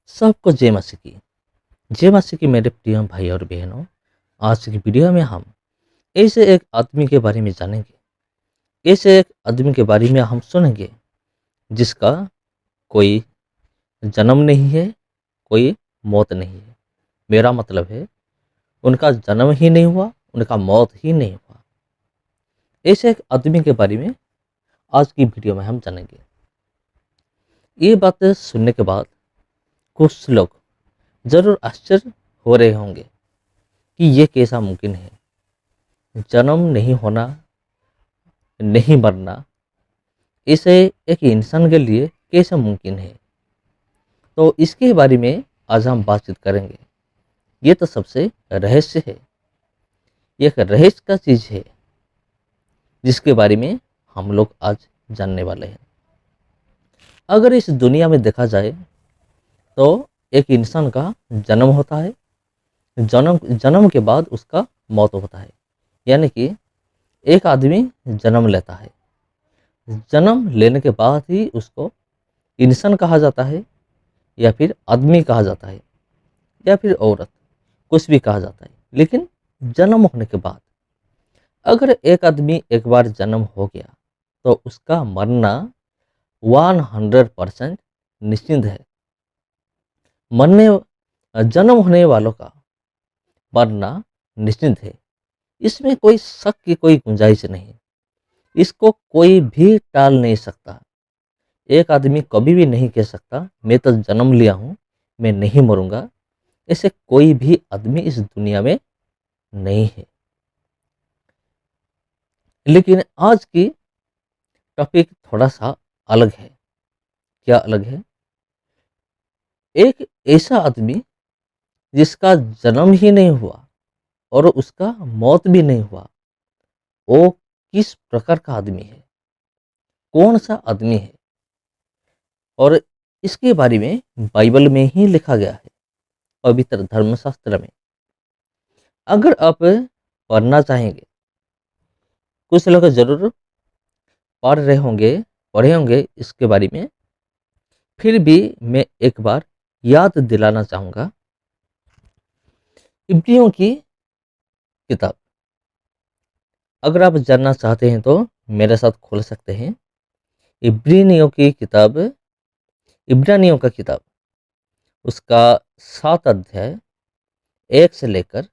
सबको जय मसीह की। जय मसीह की मेरे प्रिय भाई और बहनों। आज की वीडियो में हम ऐसे एक आदमी के बारे में जानेंगे। ऐसे एक आदमी के बारे में हम सुनेंगे जिसका कोई जन्म नहीं है, कोई मौत नहीं है। मेरा मतलब है उनका जन्म ही नहीं हुआ, उनका मौत ही नहीं हुआ। ऐसे एक आदमी के बारे में आज की वीडियो में हम जानेंगे। ये बातें सुनने के बाद कुछ लोग जरूर आश्चर्य हो रहे होंगे कि ये कैसा मुमकिन है। जन्म नहीं होना, नहीं मरना, इसे एक इंसान के लिए कैसे मुमकिन है। तो इसके बारे में आज हम बातचीत करेंगे। ये तो सबसे रहस्य है, ये एक रहस्य का चीज है जिसके बारे में हम लोग आज जानने वाले हैं। अगर इस दुनिया में देखा जाए तो एक इंसान का जन्म होता है, जन्म जन्म के बाद उसका मौत होता है। यानी कि एक आदमी जन्म लेता है, जन्म लेने के बाद ही उसको इंसान कहा जाता है, या फिर आदमी कहा जाता है, या फिर औरत, कुछ भी कहा जाता है। लेकिन जन्म होने के बाद अगर एक आदमी एक बार जन्म हो गया तो उसका मरना 100% निश्चित है। मरने जन्म होने वालों का मरना निश्चित है। इसमें कोई शक की कोई गुंजाइश नहीं। इसको कोई भी टाल नहीं सकता। एक आदमी कभी भी नहीं कह सकता मैं तो जन्म लिया हूँ, मैं नहीं मरूंगा। ऐसे कोई भी आदमी इस दुनिया में नहीं है। लेकिन आज की टॉपिक थोड़ा सा अलग है। क्या अलग है? एक ऐसा आदमी जिसका जन्म ही नहीं हुआ और उसका मौत भी नहीं हुआ, वो किस प्रकार का आदमी है, कौन सा आदमी है, और इसके बारे में बाइबल में ही लिखा गया है, पवित्र धर्मशास्त्र में। अगर आप पढ़ना चाहेंगे, कुछ लोग जरूर पढ़े होंगे इसके बारे में, फिर भी मैं एक बार याद दिलाना चाहूंगा। इब्रियों की किताब, अगर आप जानना चाहते हैं तो मेरे साथ खोल सकते हैं। इब्रियों की किताब, इब्रानियों का किताब, उसका 7 अध्याय 1 से लेकर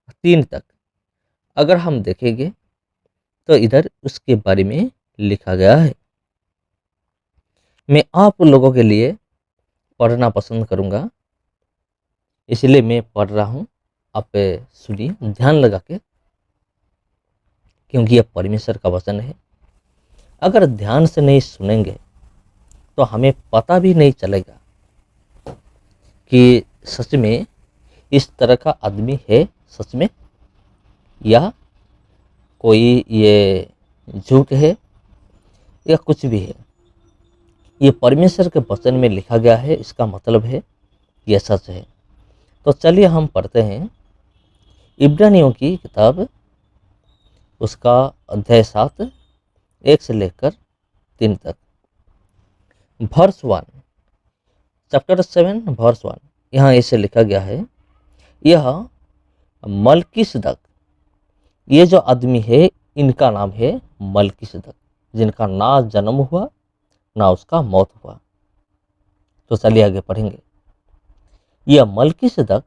3 तक अगर हम देखेंगे तो इधर उसके बारे में लिखा गया है। मैं आप लोगों के लिए पढ़ना पसंद करूंगा, इसलिए मैं पढ़ रहा हूँ। आप सुनिए ध्यान लगा के, क्योंकि यह परमेश्वर का वचन है। अगर ध्यान से नहीं सुनेंगे तो हमें पता भी नहीं चलेगा कि सच में इस तरह का आदमी है सच में, या कोई ये झूठ है, या कुछ भी है। ये परमेश्वर के वचन में लिखा गया है, इसका मतलब है यह सच है। तो चलिए हम पढ़ते हैं इब्रानियों की किताब, उसका अध्याय 7 1 से लेकर 3 तक। वर्स 1, चैप्टर 7 वर्स 1, यहाँ ऐसे लिखा गया है। यह मलकीसदक, ये जो आदमी है इनका नाम है मलकीसदक, जिनका ना जन्म हुआ ना उसका मौत हुआ। तो चलिए आगे पढ़ेंगे। यह मलकीसदक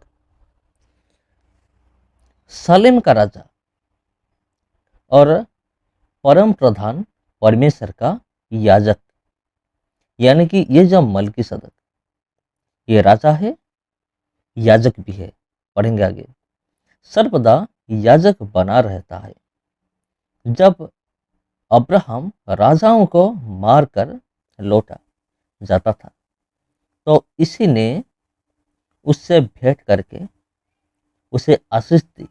सालेम का राजा और परम प्रधान परमेश्वर का याजक, यानी कि ये जो मलकीसदक ये राजा है, याजक भी है। पढ़ेंगे आगे। सर्वदा याजक बना रहता है। जब अब्राहम राजाओं को मारकर लौटा जाता था तो इसी ने उससे भेंट करके उसे आशीष दी।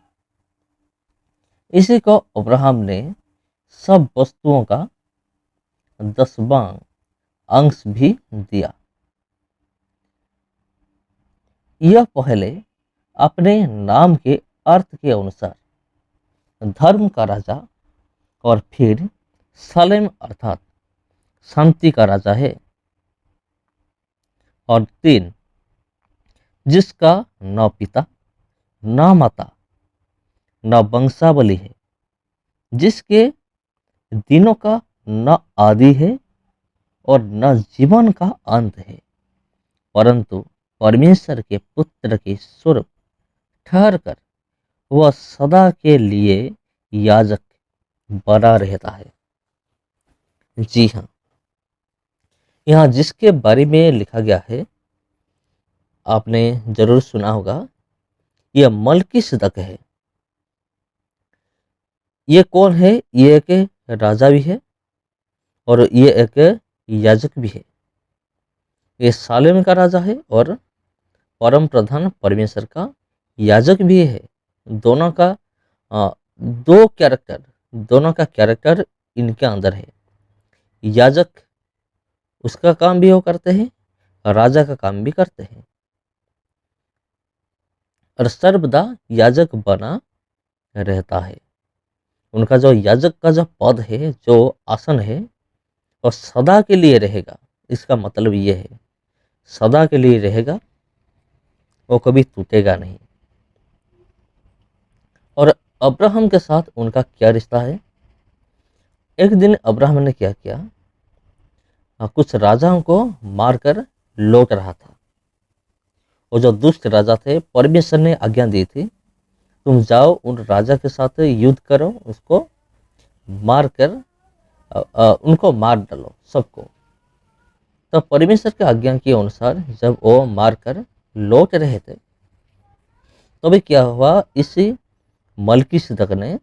इसी को अब्राहम ने सब वस्तुओं का 10वां अंश भी दिया। यह पहले अपने नाम के अर्थ के अनुसार धर्म का राजा और फिर सलेम अर्थात शांति का राजा है। और 3, जिसका न पिता न माता न वंशावली है, जिसके दिनों का न आदि है और न जीवन का अंत है, परंतु परमेश्वर के पुत्र के स्वरूप ठहर कर वह सदा के लिए याजक बना रहता है। जी हाँ, यहाँ जिसके बारे में लिखा गया है आपने जरूर सुना होगा, यह मल्कीसदक है। ये कौन है? ये एक राजा भी है और ये एक याजक भी है। ये सालेम का राजा है और परम प्रधान परमेश्वर का याजक भी है। दोनों का दो कैरेक्टर, दोनों का कैरेक्टर इनके अंदर है। याजक उसका काम भी वो करते हैं, राजा का काम भी करते हैं, और सर्वदा याजक बना रहता है। उनका जो याजक का जो पद है, जो आसन है, वो सदा के लिए रहेगा। इसका मतलब ये है, सदा के लिए रहेगा, वो कभी टूटेगा नहीं। और अब्राहम के साथ उनका क्या रिश्ता है? एक दिन अब्राहम ने क्या किया, कुछ राजाओं को मारकर लौट रहा था। वो जो दुष्ट राजा थे, परमेश्वर ने आज्ञा दी थी, तुम जाओ उन राजा के साथ युद्ध करो, उसको मारकर उनको मार डालो सबको। तो परमेश्वर की आज्ञा के अनुसार जब वो मारकर लौट रहे थे, तभी क्या हुआ, इसी मल्कीसदक ने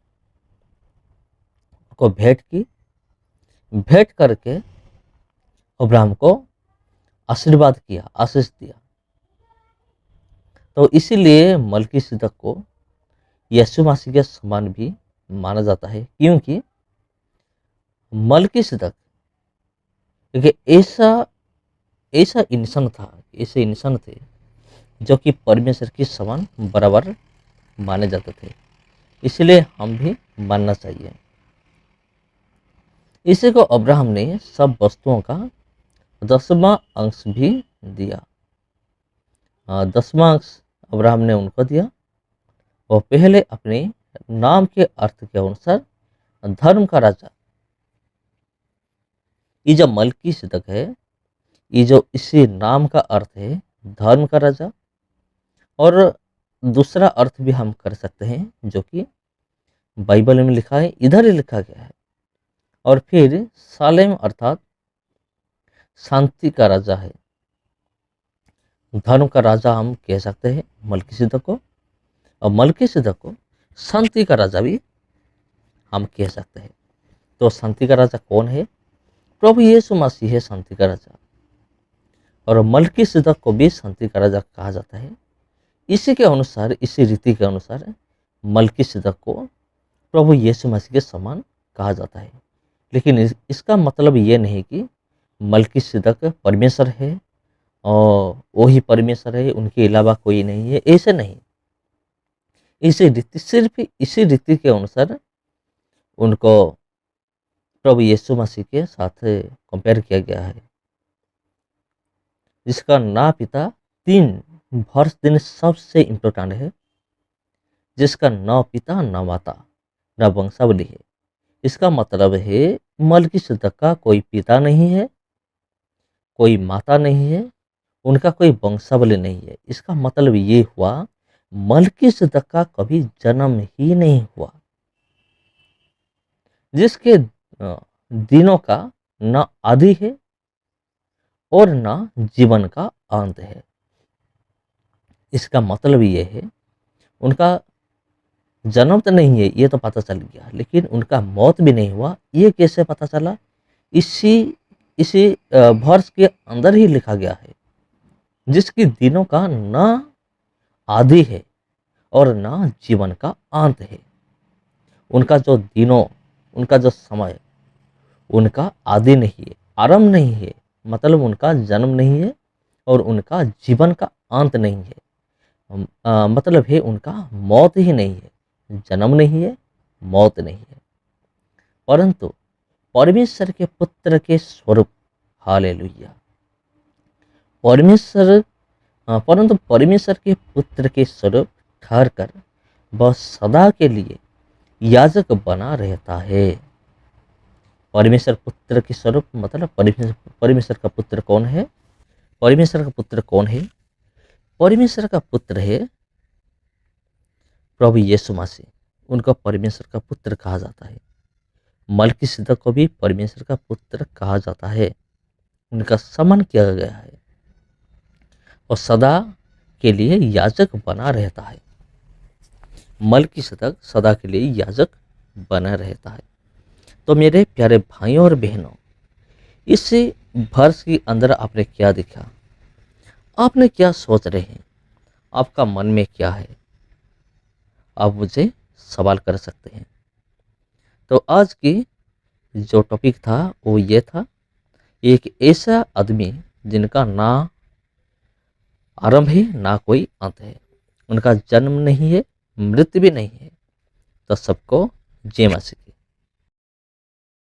को भेंट की। भेंट करके अब्राहम को आशीर्वाद किया, आशीष दिया। तो इसीलिए मल्कीसदक को यीशु मसीह के समान भी माना जाता है, क्योंकि मल्कीसदक एक ऐसा ऐसा इंसान था, ऐसे इंसान थे जो कि परमेश्वर के समान बराबर माने जाते थे। इसलिए हम भी मानना चाहिए। इसी को अब्राहम ने सब वस्तुओं का 10वां अंश भी दिया। 10वां अंश अब्राहम ने उनको दिया। वो पहले अपने नाम के अर्थ के अनुसार धर्म का राजा, ये जो मल्कीसदक है, ये जो इसी नाम का अर्थ है धर्म का राजा, और दूसरा अर्थ भी हम कर सकते हैं जो कि बाइबल में लिखा है, इधर ही लिखा गया है। और फिर सालेम अर्थात शांति का राजा है। धर्म का राजा हम कह सकते हैं मल्कीसदक को, और मल्कीसदक को शांति का राजा भी हम कह सकते हैं। तो शांति का राजा कौन है? प्रभु यीशु मसीह है शांति का राजा, और मल्कीसदक को भी शांति का राजा कहा जाता है। इसी के अनुसार, इसी रीति के अनुसार मल्कीसदक को प्रभु यीशु मसीह के समान कहा जाता है। लेकिन इसका मतलब ये नहीं कि मल्कीसदक परमेश्वर है और वही परमेश्वर है, उनके अलावा कोई नहीं है, ऐसे नहीं। इसी रीति, सिर्फ इसी रीति के अनुसार उनको प्रभु यीशु मसीह के साथ कंपेयर किया गया है, जिसका ना पिता 3 वर्ष दिन सबसे इम्पोर्टेंट है, जिसका न पिता न माता न वंशावली है। इसका मतलब है मल्कीसदक का कोई पिता नहीं है, कोई माता नहीं है, उनका कोई वंशावली नहीं है। इसका मतलब ये हुआ, मल्कीसदक का कभी जन्म ही नहीं हुआ, जिसके दिनों का न आदि है और न जीवन का अंत है। इसका मतलब ये है, उनका जन्म तो नहीं है, ये तो पता चल गया, लेकिन उनका मौत भी नहीं हुआ। ये कैसे पता चला? इसी इसी वर्ष के अंदर ही लिखा गया है, जिसके दिनों का न आदि है और न जीवन का अंत है। उनका जो दिनों, उनका जो समय, उनका आदि नहीं है, आरंभ नहीं है, मतलब उनका जन्म नहीं है, और उनका जीवन का अंत नहीं है। मतलब है उनका मौत ही नहीं है, जन्म नहीं है, मौत नहीं है, परंतु परमेश्वर के पुत्र के स्वरूप। हालेलुया। परमेश्वर परंतु परमेश्वर के पुत्र के स्वरूप ठहरकर वह सदा के लिए याजक बना रहता है। परमेश्वर पुत्र के स्वरूप मतलब परमेश्वर का पुत्र कौन है? परमेश्वर का पुत्र कौन है? परमेश्वर का पुत्र है प्रभु यीशु मसीह। उनका परमेश्वर का पुत्र कहा जाता है। मलकीसिदक को भी परमेश्वर का पुत्र कहा जाता है। उनका सम्मान किया गया है और सदा के लिए याजक बना रहता है। मलकीसिदक सदा के लिए याजक बना रहता है। तो मेरे प्यारे भाइयों और बहनों, इस वर्ष के अंदर आपने क्या देखा? आपने क्या सोच रहे हैं? आपका मन में क्या है? आप मुझे सवाल कर सकते हैं। तो आज की जो टॉपिक था वो ये था, एक ऐसा आदमी जिनका ना आरंभ है ना कोई अंत है, उनका जन्म नहीं है, मृत्यु भी नहीं है। तो सबको जय मसीह।